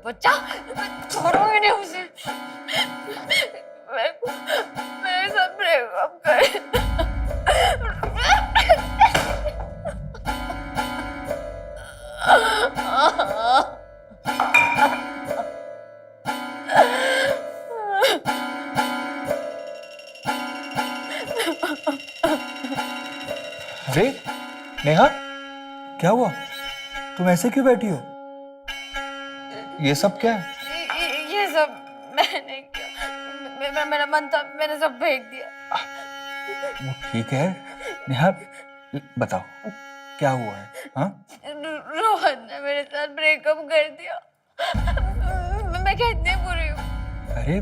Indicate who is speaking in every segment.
Speaker 1: बच्चा, मैं छोड़ूंगी नहीं उसे। मेरे साथ ब्रेकअप कर।
Speaker 2: अरे नेहा, क्या हुआ? तुम ऐसे क्यों बैठी हो? ये सब क्या है?
Speaker 1: ये सब मैंने किया। मेरा मन था, मैंने सब फेंक दिया।
Speaker 2: वो ठीक है नेहा, बताओ क्या हुआ है? हाँ,
Speaker 1: रोहन ने मेरे साथ ब्रेकअप कर दिया। मैं कितनी बुरी हूँ।
Speaker 2: अरे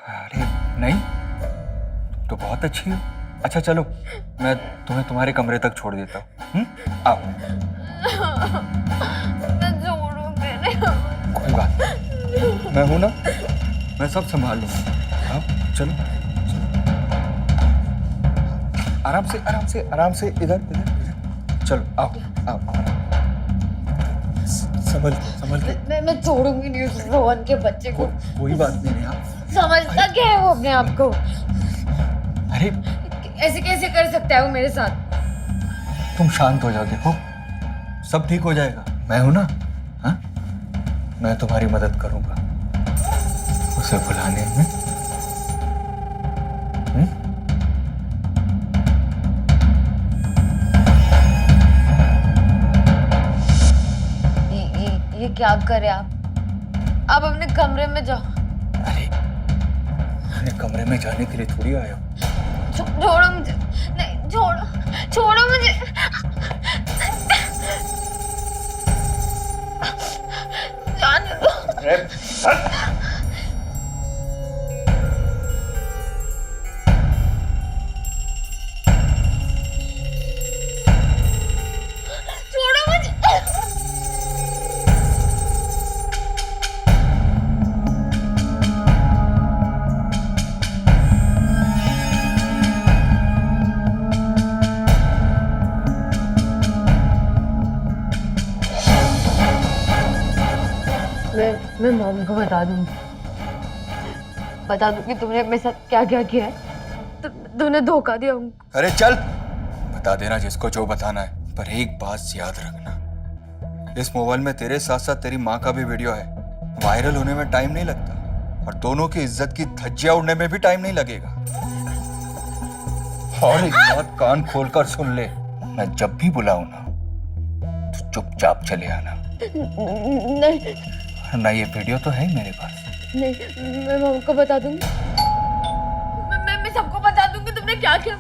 Speaker 2: अरे नहीं, तुम तो बहुत अच्छी हो। अच्छा चलो, मैं तुम्हें तुम्हारे कमरे तक छोड़ देता हूँ। आओ।
Speaker 1: मैं छोड़ूंगी नहीं।
Speaker 2: कोई बात नहीं, मैं हूं ना, मैं सब संभाल लूंगा। आओ चलो, आराम से आराम से आराम से, इधर इधर इधर, चलो आओ आओ, संभल के संभल के।
Speaker 1: मैं छोड़ूंगी नहीं उस रोहन के बच्चे को।
Speaker 2: कोई बात नहीं नेहा।
Speaker 1: समझता क्या है वो अपने आप को?
Speaker 2: अरे
Speaker 1: ऐसे कैसे कर सकता है वो मेरे साथ?
Speaker 2: तुम शांत हो जाओ, देखो सब ठीक हो जाएगा। मैं हूं ना, हाँ? मैं तुम्हारी मदद करूंगा उसे बुलाने में।
Speaker 1: ये क्या करे आप अपने कमरे में जाओ।
Speaker 2: अरे मैंने कमरे में जाने के लिए थोड़ी आया हूं।
Speaker 1: छोड़ो मुझे, नहीं छोड़ो मुझे। जाने दो। छोड़ो मुझे। मैं मॉम को बता दूंगी तुमने मेरे साथ क्या क्या किया है। तुमने धोखा दिया हमको।
Speaker 2: अरे चल, बता देना जिसको जो बताना है, पर एक बात याद रखना, इस मोबाइल में तेरे साथ साथ तेरी माँ का भी वीडियो है। वायरल होने में टाइम नहीं लगता और दोनों की इज्जत की धज्जियां उड़ने में भी टाइम नहीं लगेगा। और एक बात कान खोलकर सुन ले, मैं जब भी बुलाऊं ना तो चुपचाप चले आना।
Speaker 1: नहीं
Speaker 2: ना ये वीडियो तो है ही मेरे पास।
Speaker 1: नहीं, मैं मॉम को बता दूंगी। मैं सबको बता दूंगी तुमने क्या किया।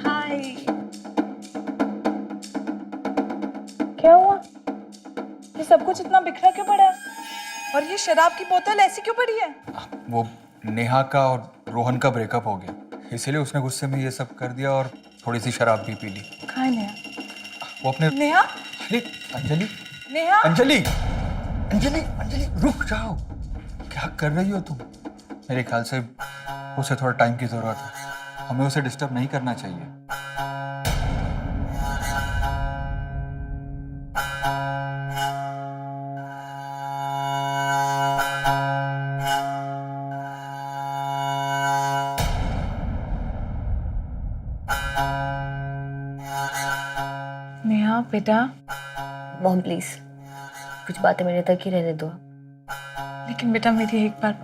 Speaker 1: हाय।
Speaker 3: क्या हुआ? ये सब कुछ इतना बिखरा क्यों पड़ा है? और ये शराब की बोतल ऐसी क्यों पड़ी है?
Speaker 2: वो नेहा का और रोहन का ब्रेकअप हो गया, इसीलिए उसने गुस्से में ये सब कर दिया और थोड़ी सी शराब भी पी ली।
Speaker 3: कहाँ है नेहा?
Speaker 2: वो अपने
Speaker 3: नेहा?
Speaker 2: अरे अंजलि,
Speaker 3: नेहा?
Speaker 2: अंजलि, अंजलि, अंजलि, रुक जाओ। क्या कर रही हो तुम? मेरे ख्याल से उसे थोड़ा टाइम की जरूरत है, हमें उसे डिस्टर्ब नहीं करना चाहिए।
Speaker 3: नेहा बेटा,
Speaker 1: मॉम प्लीज कुछ बातें मेरे तक ही रहने दो।
Speaker 3: लेकिन बेटा मेरी एक बार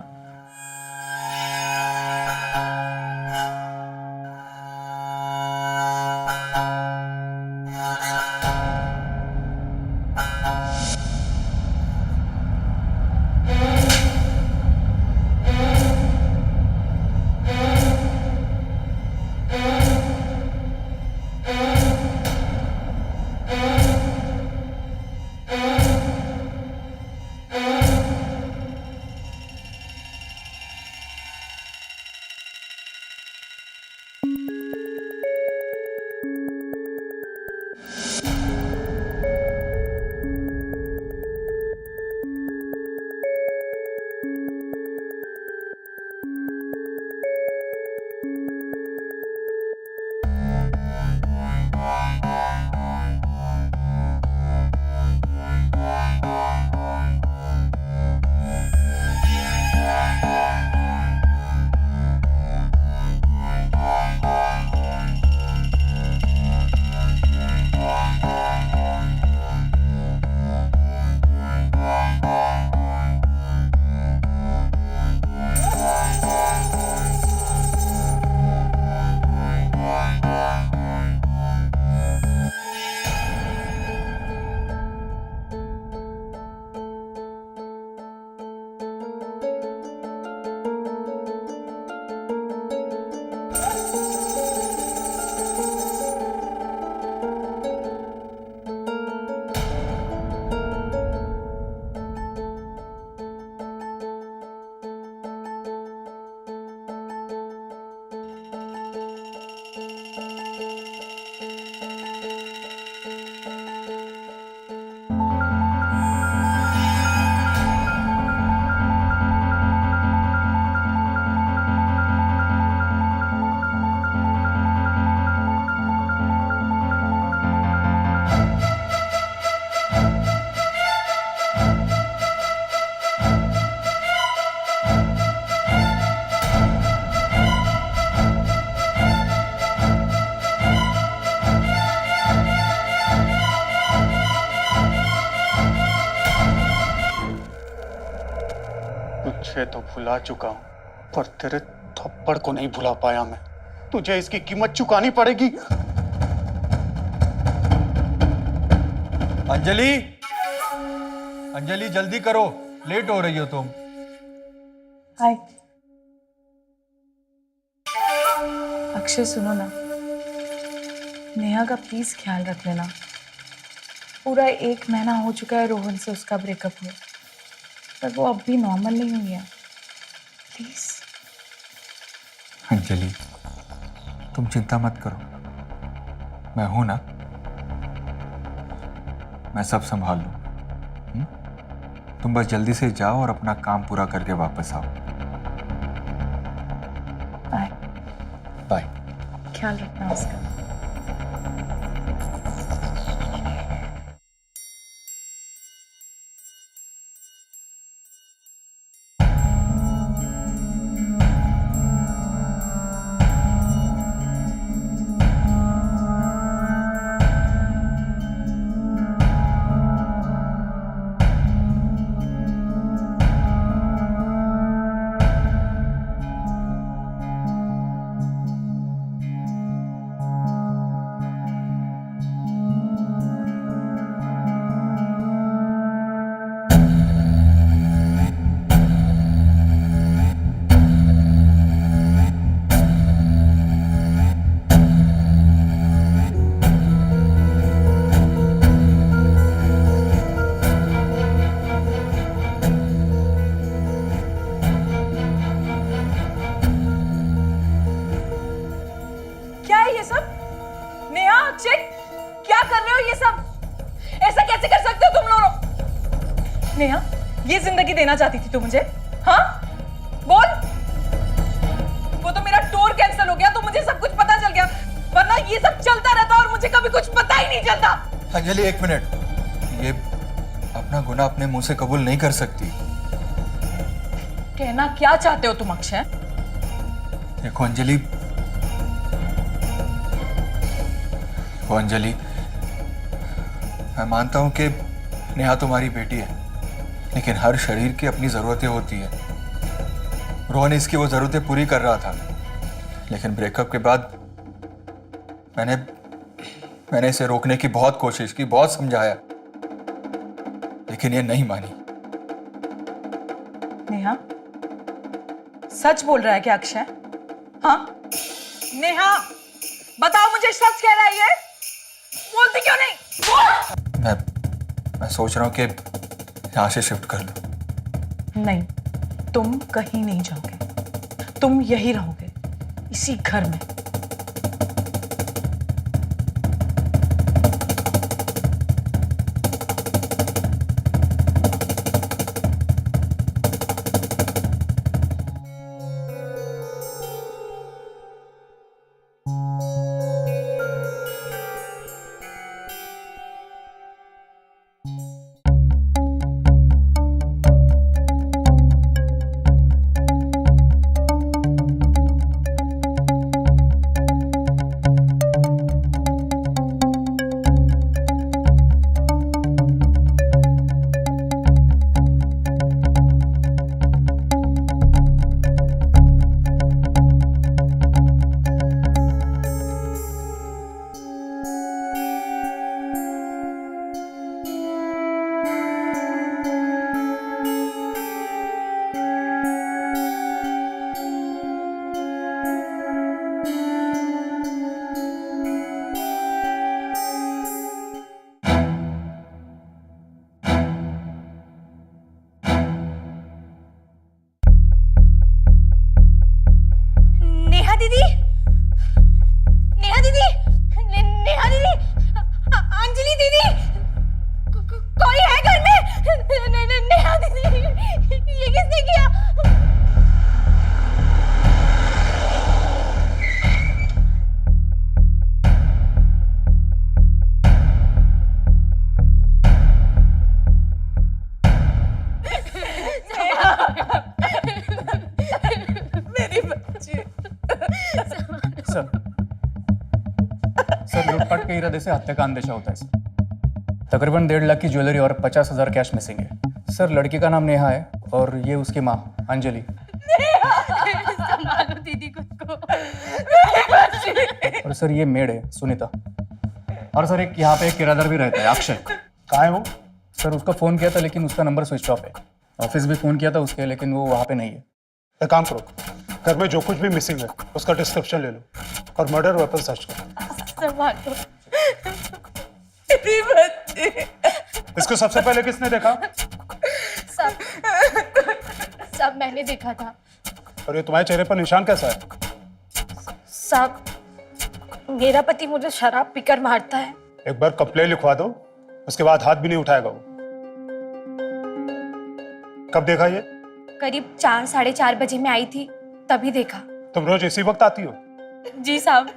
Speaker 4: तुझे तो भुला चुका हूं, पर तेरे थप्पड़ को नहीं भुला पाया मैं। तुझे इसकी कीमत चुकानी पड़ेगी।
Speaker 2: अंजलि, अंजलि जल्दी करो, लेट हो रही हो तुम।
Speaker 3: हाय अक्षय, सुनो ना, नेहा का प्लीज ख्याल रख लेना। पूरा 1 महीना हो चुका है रोहन से उसका ब्रेकअप हुआ, पर वो अब भी नॉर्मल नहीं हुई है। प्लीज।
Speaker 2: अंजलि, तुम चिंता मत करो, मैं हूं ना, मैं सब संभाल लूं। तुम बस जल्दी से जाओ और अपना काम पूरा करके वापस आओ।
Speaker 3: बाय।
Speaker 2: बाय।
Speaker 3: ख्याल रखना उसका। क्या है ये सब? नेहा, अक्षय, क्या कर रहे हो ये सब? ऐसा कैसे कर सकते हो तुम लोग? नेहा, ये जिंदगी देना चाहती थी तू मुझे? हाँ, बोल। वो तो मेरा टूर कैंसिल हो गया तो मुझे सब कुछ पता चल गया, वरना ये सब चलता रहता और मुझे कभी कुछ पता ही नहीं चलता।
Speaker 2: अंजलि 1 मिनट, ये अपना गुनाह अपने मुंह से कबूल नहीं कर सकती।
Speaker 3: कहना क्या चाहते हो तुम अक्षय?
Speaker 2: देखो अंजलि, मैं मानता हूं कि नेहा तुम्हारी बेटी है, लेकिन हर शरीर की अपनी जरूरतें होती है। रोहन इसकी वो जरूरतें पूरी कर रहा था, लेकिन ब्रेकअप के बाद मैंने इसे रोकने की बहुत कोशिश की, बहुत समझाया, लेकिन ये नहीं मानी।
Speaker 3: नेहा, सच बोल रहा है क्या अक्षय? हाँ नेहा, बताओ मुझे, सच कह रहा है ये? बोलती क्यों नहीं? बोल।
Speaker 2: मैं सोच रहा हूं कि यहां से शिफ्ट कर लूं।
Speaker 3: नहीं, तुम कहीं नहीं जाओगे, तुम यही रहोगे, इसी घर में।
Speaker 4: सर लूटपाट के इरादे से हत्या का अंदेशा होता है सर। तकरीबन 1.5 लाख की ज्वेलरी और 50,000 कैश मिसिंग है
Speaker 5: सर लड़की का नाम नेहा है और ये उसकी माँ अंजलि।
Speaker 1: संभालो दीदी खुद को।
Speaker 5: और सर ये मेड है सुनीता। और सर एक यहाँ पे एक किराएदार भी रहता है अक्षय।
Speaker 4: कहाँ है वो?
Speaker 5: सर उसका फ़ोन किया था लेकिन उसका नंबर स्विच ऑफ है। ऑफिस भी फ़ोन किया था उसके लेकिन वो वहाँ पे नहीं है।
Speaker 4: एक काम करो, घर में जो कुछ भी मिसिंग है उसका डिस्क्रिप्शन ले लो और मर्डर वेपन सर्च करो।
Speaker 1: संभालो मेरी बच्ची।
Speaker 4: इसको सबसे पहले किसने देखा?
Speaker 1: सब मैंने देखा था।
Speaker 4: और ये तुम्हारे चेहरे पर निशान कैसा है?
Speaker 1: सब मेरा पति मुझे शराब पीकर मारता है।
Speaker 4: एक बार कंप्लेन लिखवा दो, उसके बाद हाथ भी नहीं उठाएगा वो। कब देखा ये?
Speaker 1: करीब 4-4:30 बजे मैं आई थी, तभी देखा।
Speaker 4: तुम रोज इसी वक्त आती हो?
Speaker 1: जी साहब।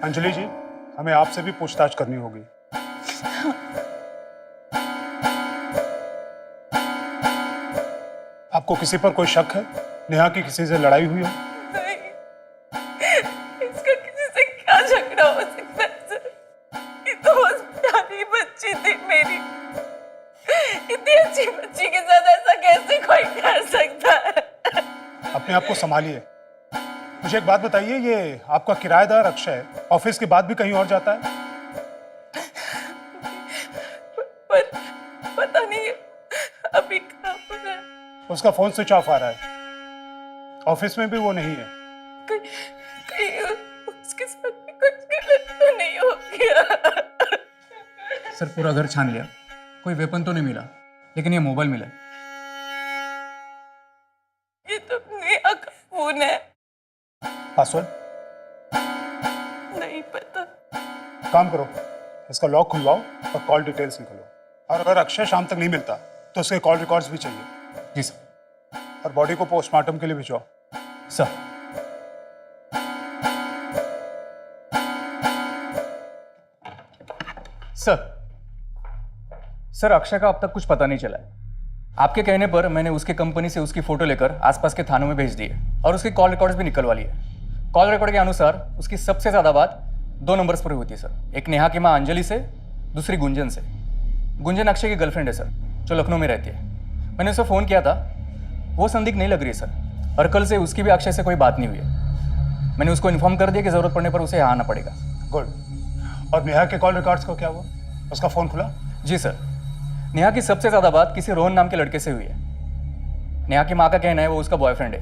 Speaker 4: अंजलि जी, हमें आपसे भी पूछताछ करनी होगी। आपको किसी पर कोई शक है? नेहा की किसी से लड़ाई हुई हो?
Speaker 3: नहीं, इसका किसी से क्या झगड़ा हो सकता है सर? ये तो बस प्यारी बच्ची थी मेरी। इतनी अच्छी बच्ची के साथ ऐसा कैसे कोई कर सकता है?
Speaker 4: अपने आप को संभालिए। मुझे एक बात बताइए, ये आपका किराएदार अक्षय ऑफिस के बाद भी कहीं और जाता है?
Speaker 3: पर पता नहीं अभी कहाँ पर है।
Speaker 4: उसका फोन स्विच ऑफ आ रहा है। ऑफिस में भी वो नहीं है।
Speaker 3: कहीं उसके साथ भी कुछ गलत तो नहीं हो गया?
Speaker 5: सर पूरा घर छान लिया, कोई वेपन तो नहीं मिला लेकिन ये मोबाइल मिला।
Speaker 3: ये तो नेहा का फोन है।
Speaker 4: पासवर्ड?
Speaker 3: नहीं पता।
Speaker 4: काम करो, इसका लॉक खुलवाओ और कॉल डिटेल्स निकालो। और अगर अक्षय शाम तक नहीं मिलता तो उसके कॉल रिकॉर्ड्स भी चाहिए।
Speaker 5: जी सर।
Speaker 4: और बॉडी को पोस्टमार्टम के लिए भिजवाओ।
Speaker 5: सर सर अक्षय का अब तक कुछ पता नहीं चला है। आपके कहने पर मैंने उसके कंपनी से उसकी फोटो लेकर आसपास के थानों में भेज दिए और उसकी कॉल रिकॉर्ड्स भी निकलवा लिए। कॉल रिकॉर्ड के अनुसार उसकी सबसे ज़्यादा बात 2 नंबर्स पर हुई थी सर। एक नेहा की माँ अंजलि से, दूसरी गुंजन से। गुंजन अक्षय की गर्लफ्रेंड है सर, जो लखनऊ में रहती है। मैंने उसे फ़ोन किया था, वो संदिग्ध नहीं लग रही है सर। और कल से उसकी भी अक्षय से कोई बात नहीं हुई है। मैंने उसको इन्फॉर्म कर दिया कि ज़रूरत पड़ने पर उसे यहाँ आना पड़ेगा।
Speaker 4: गुड। और नेहा के कॉल रिकॉर्ड्स को क्या हुआ? उसका फ़ोन खुला?
Speaker 5: जी सर। नेहा की सबसे ज़्यादा बात किसी रोहन नाम के लड़के से हुई है। नेहा की माँ का कहना है वो उसका बॉयफ्रेंड है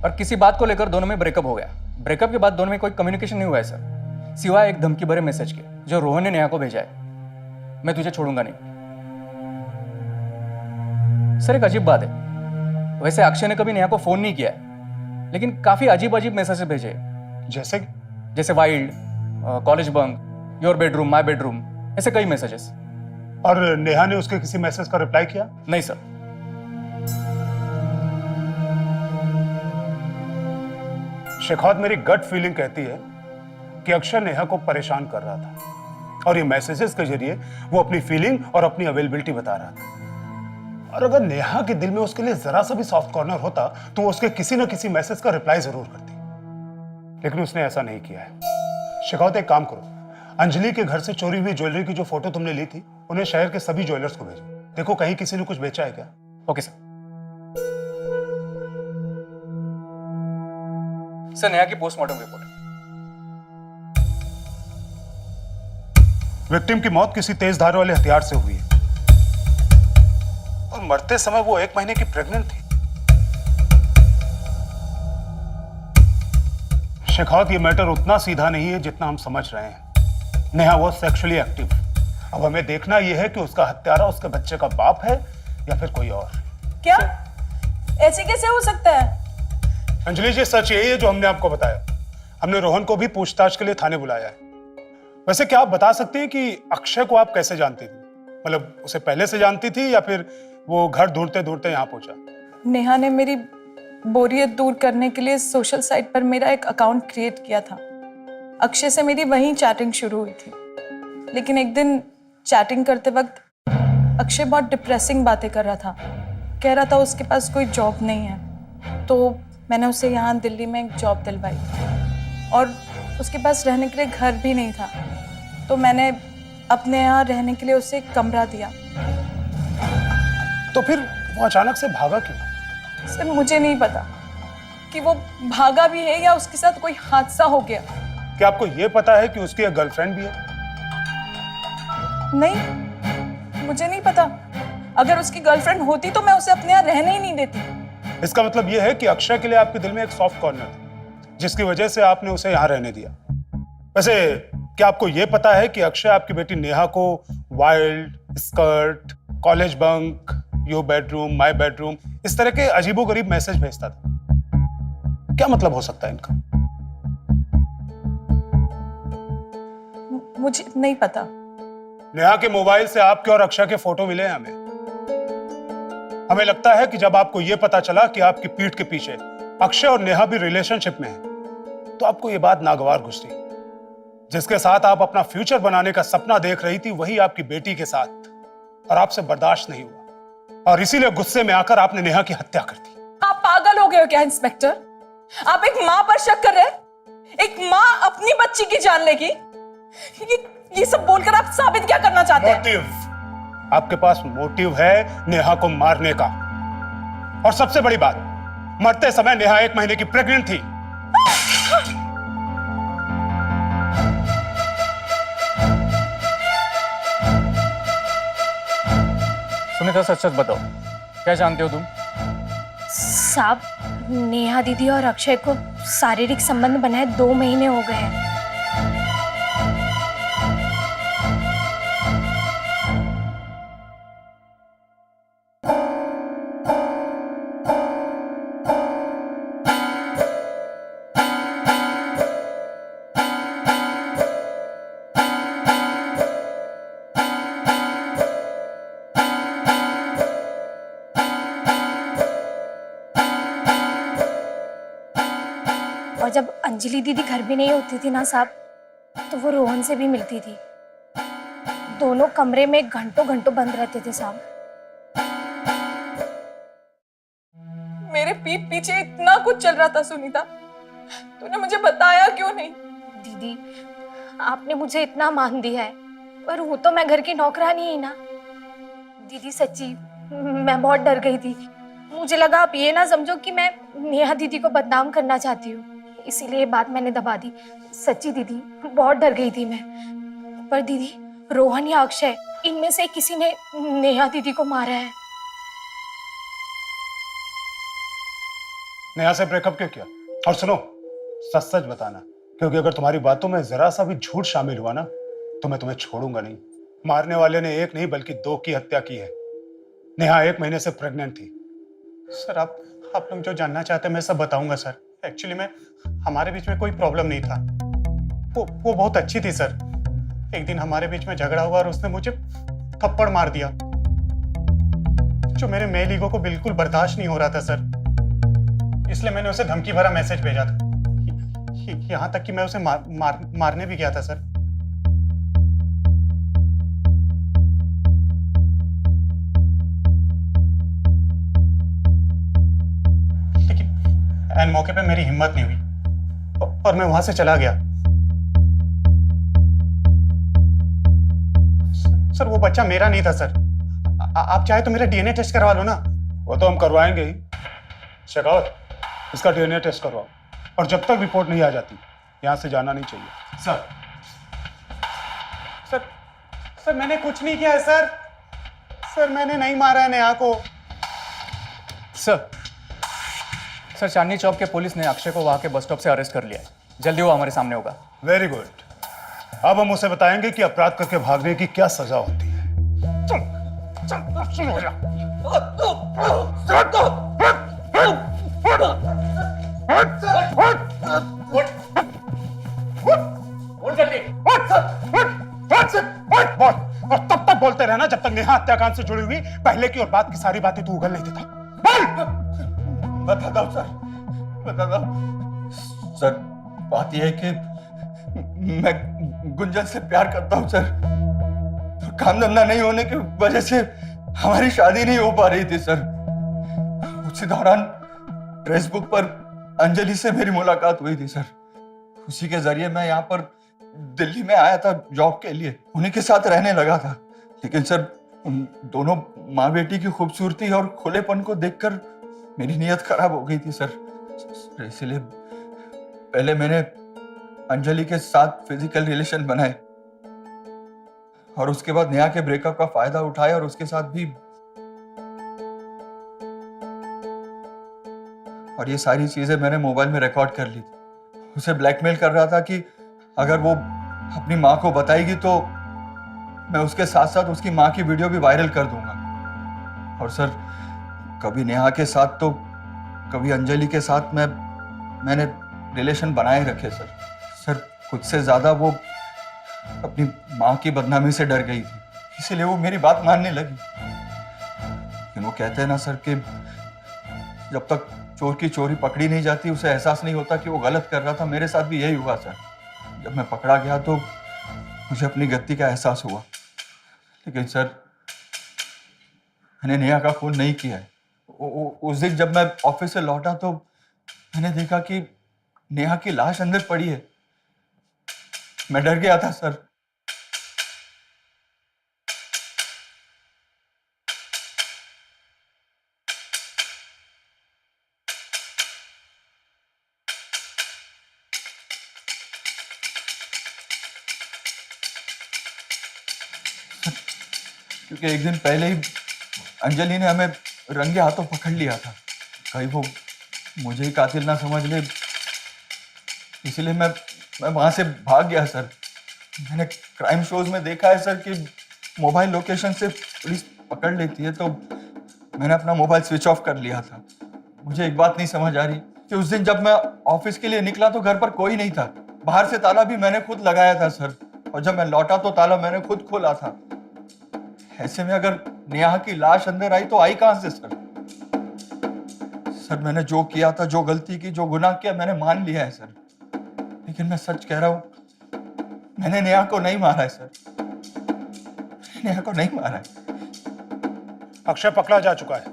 Speaker 5: और किसी बात को लेकर दोनों में ब्रेकअप हो गया। ब्रेकअप के बाद दोनों में कोई कम्युनिकेशन नहीं हुआ है सर, सिवाय एक धमकी भरे मैसेज के जो रोहन ने नेहा को भेजा है, मैं तुझे छोड़ूंगा नहीं। सर एक अजीब बात है, वैसे अक्षय ने कभी नेहा को फ़ोन नहीं किया है लेकिन काफ़ी अजीब अजीब मैसेज भेजे। जैसे wild, college bunk, your bedroom, my bedroom, ऐसे कई मैसेजेस।
Speaker 4: और नेहा ने उसके किसी मैसेज का रिप्लाई किया?
Speaker 5: नहीं सर।
Speaker 4: शेखौत, मेरी गट फीलिंग कहती है कि अक्षय नेहा को परेशान कर रहा था और ये मैसेजेस के जरिए वो अपनी फीलिंग और अपनी अवेलेबिलिटी बता रहा था। और अगर नेहा के दिल में उसके लिए जरा सा भी सॉफ्ट कॉर्नर होता तो वो उसके किसी न किसी मैसेज का रिप्लाई जरूर करती, लेकिन उसने ऐसा नहीं किया है। शेखौत, एक काम करो, अंजलि के घर से चोरी हुई ज्वेलरी की जो फोटो तुमने ली थी उन्हें शहर के सभी ज्वेलर्स को भेजो। देखो कहीं किसी ने कुछ बेचा है क्या।
Speaker 5: Okay sir. सर नेहा की पोस्टमार्टम रिपोर्ट।
Speaker 4: विक्टिम की मौत किसी तेज धार वाले हथियार से हुई है और मरते समय वो 1 महीने की प्रेग्नेंट थी। शेखौत, ये मैटर उतना सीधा नहीं है जितना हम समझ रहे हैं। नेहा वो सेक्सुअली एक्टिव। अब हमें देखना यह है कि उसका हत्यारा उसके बच्चे का बाप है या फिर कोई और।
Speaker 3: क्या? ऐसे कैसे हो सकता है?
Speaker 4: अंजलि जी, सच यही है जो हमने आपको बताया। हमने रोहन को भी पूछताछ के लिए थाने बुलाया है। वैसे क्या आप बता सकते हैं कि अक्षय को आप कैसे जानती थी? मतलब उसे पहले से जानती थी या फिर वो घर ढूंढते ढूंढते यहाँ पहुंचा?
Speaker 3: नेहा ने मेरी बोरियत दूर करने के लिए सोशल साइट पर मेरा एक अकाउंट क्रिएट किया था। अक्षय से मेरी वहीं चैटिंग शुरू हुई थी, लेकिन एक दिन चैटिंग करते वक्त अक्षय बहुत डिप्रेसिंग बातें कर रहा था। कह रहा था उसके पास कोई जॉब नहीं है, तो मैंने उसे यहाँ दिल्ली में एक जॉब दिलवाई और उसके पास रहने के लिए घर भी नहीं था, तो मैंने अपने यहाँ रहने के लिए उसे एक कमरा दिया।
Speaker 4: तो फिर वो अचानक से भागा क्यों?
Speaker 3: सर मुझे नहीं पता कि वो भागा भी है या उसके साथ कोई हादसा हो गया।
Speaker 4: क्या आपको ये पता है कि उसकी एक गर्लफ्रेंड भी है?
Speaker 3: नहीं, मुझे नहीं पता। अगर उसकी गर्लफ्रेंड होती तो मैं उसे अपने यहाँ रहने ही नहीं देती।
Speaker 4: इसका मतलब ये है कि अक्षय के लिए आपके दिल में एक सॉफ्ट कॉर्नर था, जिसकी वजह से आपने उसे यहाँ रहने दिया। वैसे क्या आपको ये पता है कि अक्षय आपकी बेटी नेहा को wild, skirt, college bunk, your bedroom, my bedroom, इस तरह के अजीबोगरीब मैसेज भेजता था? क्या मतलब हो सकता है इनका?
Speaker 3: मुझे नहीं पता।
Speaker 4: नेहा के मोबाइल से आपके और अक्षय के फोटो मिले हैं हमें लगता है कि जब आपको यह पता चला कि आपकी पीठ के पीछे अक्षय और नेहा भी रिलेशनशिप में है, तो आपको यह बात नागवार गुजरी। जिसके साथ आप अपना फ्यूचर बनाने का सपना देख रही थी, वही आपकी बेटी के साथ, और आपसे बर्दाश्त नहीं हुआ, और इसीलिए गुस्से में आकर आपने नेहा की हत्या कर दी।
Speaker 3: आप पागल हो गए हो क्या इंस्पेक्टर? आप एक माँ पर शक कर रहे हैं? एक माँ अपनी बच्ची की जान लेगी? ये सब बोलकर आप साबित क्या करना चाहते हैं?
Speaker 4: मोटिव। आपके पास मोटिव है नेहा को मारने का। और सबसे बड़ी बात, मरते समय नेहा 1 महीने की प्रेग्नेंट थी।
Speaker 5: सुनीता, सच सच बताओ, क्या जानते हो तुम?
Speaker 1: साहब, नेहा दीदी और अक्षय को शारीरिक संबंध बनाए 2 महीने हो गए हैं। और जब अंजलि दीदी घर भी नहीं होती थी ना साहब, तो वो रोहन से भी मिलती थी। दोनों कमरे में घंटों घंटों बंद रहते थे साहब।
Speaker 3: मेरे पीठ पीछे इतना कुछ चल रहा था सुनीता, तूने मुझे बताया क्यों नहीं?
Speaker 1: दीदी, आपने मुझे इतना मान दिया है, पर हूँ तो मैं घर की नौकरानी ही ना। दीदी सच्ची, मैं बहुत डर गई थी। मुझे लगा आप ये ना समझो कि मैं नेहा दीदी को बदनाम करना चाहती हूँ, इसीलिए ये बात मैंने दबा दी। सच्ची दीदी, बहुत डर गई थी मैं। पर दीदी, रोहन या अक्षय, इनमें से किसी ने नेहा दीदी को मारा है।
Speaker 4: नेहा से ब्रेकअप क्यों किया? और सुनो, सच सच बताना, क्योंकि अगर तुम्हारी बातों में जरा सा भी झूठ शामिल हुआ ना, तो मैं तुम्हें छोड़ूंगा नहीं। मारने वाले ने 1 नहीं बल्कि 2 की हत्या की है। नेहा 1 महीने से प्रेग्नेंट थी।
Speaker 6: सर, आप लोग जो जानना चाहते हैं मैं सब बताऊंगा सर। एक्चुअली में हमारे बीच में कोई प्रॉब्लम नहीं था। वो बहुत अच्छी थी सर। एक दिन हमारे बीच में झगड़ा हुआ और उसने मुझे थप्पड़ मार दिया, जो मेरे मेल ईगो को बिल्कुल बर्दाश्त नहीं हो रहा था सर। इसलिए मैंने उसे धमकी भरा मैसेज भेजा था। यहाँ तक कि मैं उसे मारने भी गया था सर। एंड मौके पे मेरी हिम्मत नहीं हुई और मैं वहां से चला गया। सर, वो बच्चा मेरा नहीं था सर। आप चाहे तो मेरा डीएनए टेस्ट करवा लो ना।
Speaker 4: वो तो हम करवाएंगे ही। शेखावत, इसका डीएनए टेस्ट करवाओ, और जब तक रिपोर्ट नहीं आ जाती यहां से जाना नहीं चाहिए।
Speaker 6: सर मैंने कुछ नहीं किया है सर। सर, मैंने नहीं मारा है नेहा को।
Speaker 5: सर, चांदनी चौक के पुलिस ने अक्षय को वहां के बस स्टॉप से अरेस्ट कर लिया है। जल्दी वो हमारे सामने होगा।
Speaker 4: Very good. अब हम उसे बताएंगे कि अपराध करके भागने की क्या सजा होती है। और तब तक बोलते रहना जब तक नेहा हत्याकांड से जुड़ी हुई पहले की और बाद की सारी बातें तू उगल नहीं देता। बोल।
Speaker 2: बताता हूँ सर, बताता हूँ सर। बात यह है कि मैं गुंजन से प्यार करता हूँ सर। काम धंधा नहीं होने की वजह से हमारी शादी नहीं हो पा रही थी सर। उसी दौरान फेसबुक पर अंजलि से मेरी मुलाकात हुई थी सर। उसी के जरिए मैं यहाँ पर दिल्ली में आया था जॉब के लिए, उन्हीं के साथ रहने लगा था। लेकिन सर उन दोनों माँ बेटी की खूबसूरती और खुलेपन को देखकर मेरी नीयत खराब हो गई थी सर। इसलिए पहले मैंने अंजलि के साथ फिजिकल रिलेशन बनाए और उसके बाद नेहा के ब्रेकअप का फायदा उठाया और उसके साथ भी, और ये सारी चीजें मैंने मोबाइल में रिकॉर्ड कर ली थी। उसे ब्लैकमेल कर रहा था कि अगर वो अपनी माँ को बताएगी तो मैं उसके साथ साथ उसकी माँ की वीडियो भी वायरल कर दूंगा। और सर कभी नेहा के साथ तो कभी अंजलि के साथ मैंने रिलेशन बनाए रखे सर। सर खुद से ज्यादा वो अपनी माँ की बदनामी से डर गई थी, इसीलिए वो मेरी बात मानने लगी। लेकिन वो कहते हैं ना सर कि जब तक चोर की चोरी पकड़ी नहीं जाती उसे एहसास नहीं होता कि वो गलत कर रहा था। मेरे साथ भी यही हुआ सर। जब मैं पकड़ा गया तो मुझे अपनी गलती का एहसास हुआ। लेकिन सर मैंने नेहा का खून नहीं किया है। उस दिन जब मैं ऑफिस से लौटा तो मैंने देखा कि नेहा की लाश अंदर पड़ी है। मैं डर गया था सर। क्योंकि एक दिन पहले ही अंजलि ने हमें रंगे हाथों पकड़ लिया था। कहीं वो मुझे ही कातिल ना समझ ले, इसलिए मैं वहां से भाग गया सर। मैंने क्राइम शोज में देखा है सर कि मोबाइल लोकेशन से पुलिस पकड़ लेती है, तो मैंने अपना मोबाइल स्विच ऑफ कर लिया था। मुझे एक बात नहीं समझ आ रही कि उस दिन जब मैं ऑफिस के लिए निकला तो घर पर कोई नहीं था। बाहर से ताला भी मैंने खुद लगाया था सर, और जब मैं लौटा तो ताला मैंने खुद खोला था। ऐसे में अगर नेहा की लाश अंदर आई तो आई कहां से सर? सर मैंने जो किया था, जो गलती की, जो गुनाह किया, मैंने मान लिया है सर। लेकिन मैं सच कह रहा हूं, मैंने नेहा को नहीं मारा है सर। नेहा को नहीं मारा है।
Speaker 4: अक्षय पकड़ा जा चुका है।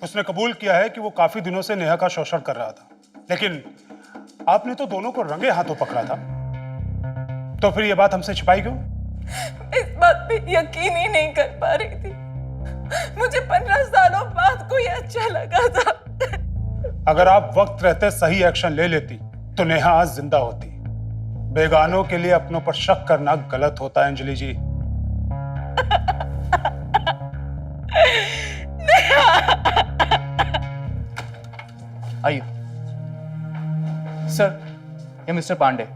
Speaker 4: उसने कबूल किया है कि वो काफी दिनों से नेहा का शोषण कर रहा था, लेकिन आपने तो दोनों को रंगे हाथों पकड़ा था, तो फिर ये बात हमसे छिपाई क्यों?
Speaker 3: इस बात पे यकीन ही नहीं कर पा रही थी। मुझे 15 सालों बाद कोई अच्छा लगा था।
Speaker 4: अगर आप वक्त रहते सही एक्शन ले लेती तो नेहा आज जिंदा होती। बेगानों के लिए अपनों पर शक करना गलत होता है अंजलि जी।
Speaker 5: आइए सर, ये मिस्टर पांडे,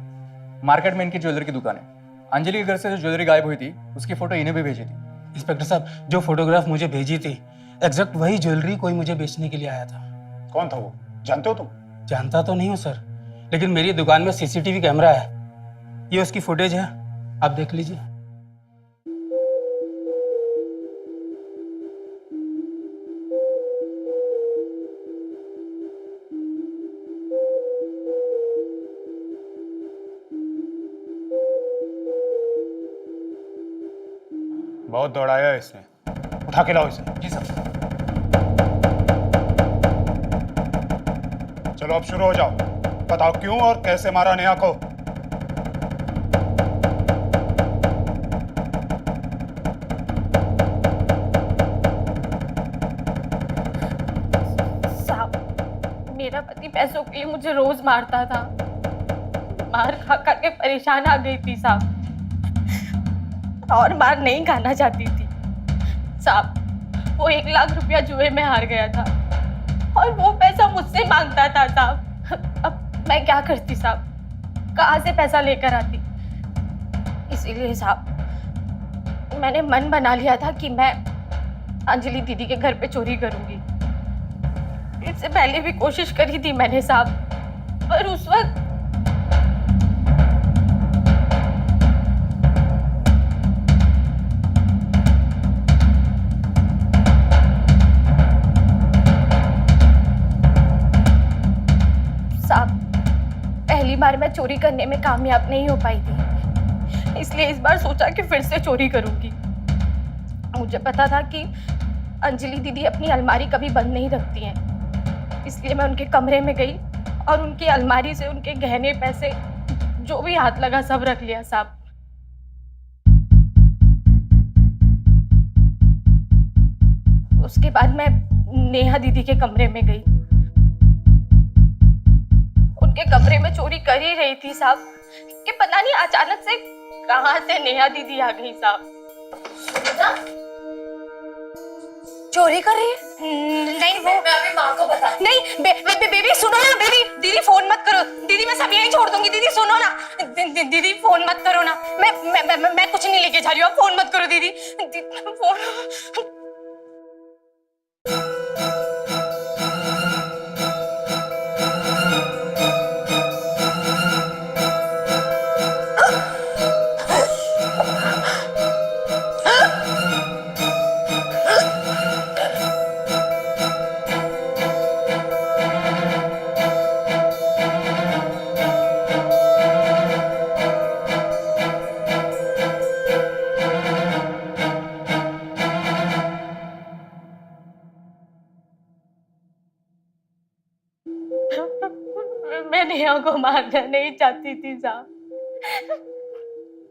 Speaker 5: मार्केट में इनकी ज्वेलरी की दुकान है। अंजलि के घर से जो ज्वेलरी गायब हुई थी उसकी फोटो इन्हें भी भेजी थी।
Speaker 7: इंस्पेक्टर साहब, जो फोटोग्राफ मुझे भेजी थी एग्जैक्ट वही ज्वेलरी कोई मुझे बेचने के लिए आया था।
Speaker 4: कौन था वो, जानते हो तुम?
Speaker 7: जानता तो नहीं हूँ सर, लेकिन मेरी दुकान में सीसीटीवी कैमरा है, ये उसकी फुटेज है, आप देख लीजिए।
Speaker 4: बहुत दौड़ाया है इसने, उठा के लाओ इसे।
Speaker 5: जी सर।
Speaker 4: चलो अब शुरू हो जाओ, बताओ क्यों और कैसे मारा नेहा को।
Speaker 1: साहब, मेरा पति पैसों के लिए मुझे रोज मारता था। मार खा खा के परेशान आ गई थी साहब, और मार नहीं खाना चाहती थी साहब। वो 1 लाख रुपया जुए में हार गया था और वो पैसा मुझसे मांगता था साहब। अब मैं क्या करती साहब, कहाँ से पैसा लेकर आती? इसीलिए साहब मैंने मन बना लिया था कि मैं अंजलि दीदी के घर पे चोरी करूंगी। इससे पहले भी कोशिश करी थी मैंने साहब, पर उस वक्त पहली बार मैं चोरी करने में कामयाब नहीं हो पाई थी, इसलिए इस बार सोचा कि फिर से चोरी करूंगी। मुझे पता था कि अंजलि दीदी अपनी अलमारी कभी बंद नहीं रखती हैं, इसलिए मैं उनके कमरे में गई और उनकी अलमारी से उनके गहने पैसे जो भी हाथ लगा सब रख लिया साहब। उसके बाद मैं नेहा दीदी के कमरे में गई। उनके कमरे में चोरी कर ही रही थी साहब कि पता नहीं अचानक से कहां से नेहा दीदी आ गई साहब।
Speaker 3: चोरी कर रही है?
Speaker 1: नहीं वो मैं अभी माँ को बता नहीं बेबी सुनो ना बेबी। दीदी फोन मत करो दीदी, मैं सब यहीं छोड़ दूंगी। दीदी सुनो ना दीदी फोन मत करो ना। मैं कुछ नहीं लेके जा रही हूँ, आप फोन मत करो दीदी। फोन मैं नेहा को मारना नहीं चाहती थी साहब।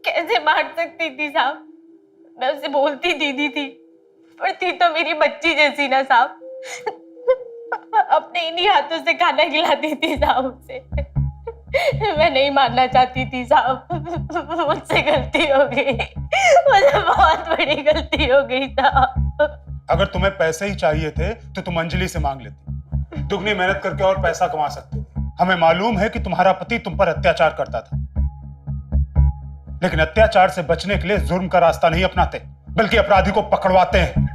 Speaker 1: कैसे मार सकती थी साहब? मैं उसे बोलती दीदी थी, पर थी तो मेरी बच्ची जैसी ना साहब। अपने इन्हीं हाथों से खाना खिलाती थी साहब उसे। मैं नहीं मारना चाहती थी साहब, मुझसे गलती हो गई, मुझे बहुत बड़ी गलती हो गई साहब।
Speaker 4: अगर तुम्हें पैसे ही चाहिए थे तो तुम अंजलि से मांग लेती, दुगनी मेहनत करके और पैसा कमा सकते थे। हमें मालूम है कि तुम्हारा पति तुम पर अत्याचार करता था, लेकिन अत्याचार से बचने के लिए जुर्म का रास्ता नहीं अपनाते, बल्कि अपराधी को पकड़वाते हैं।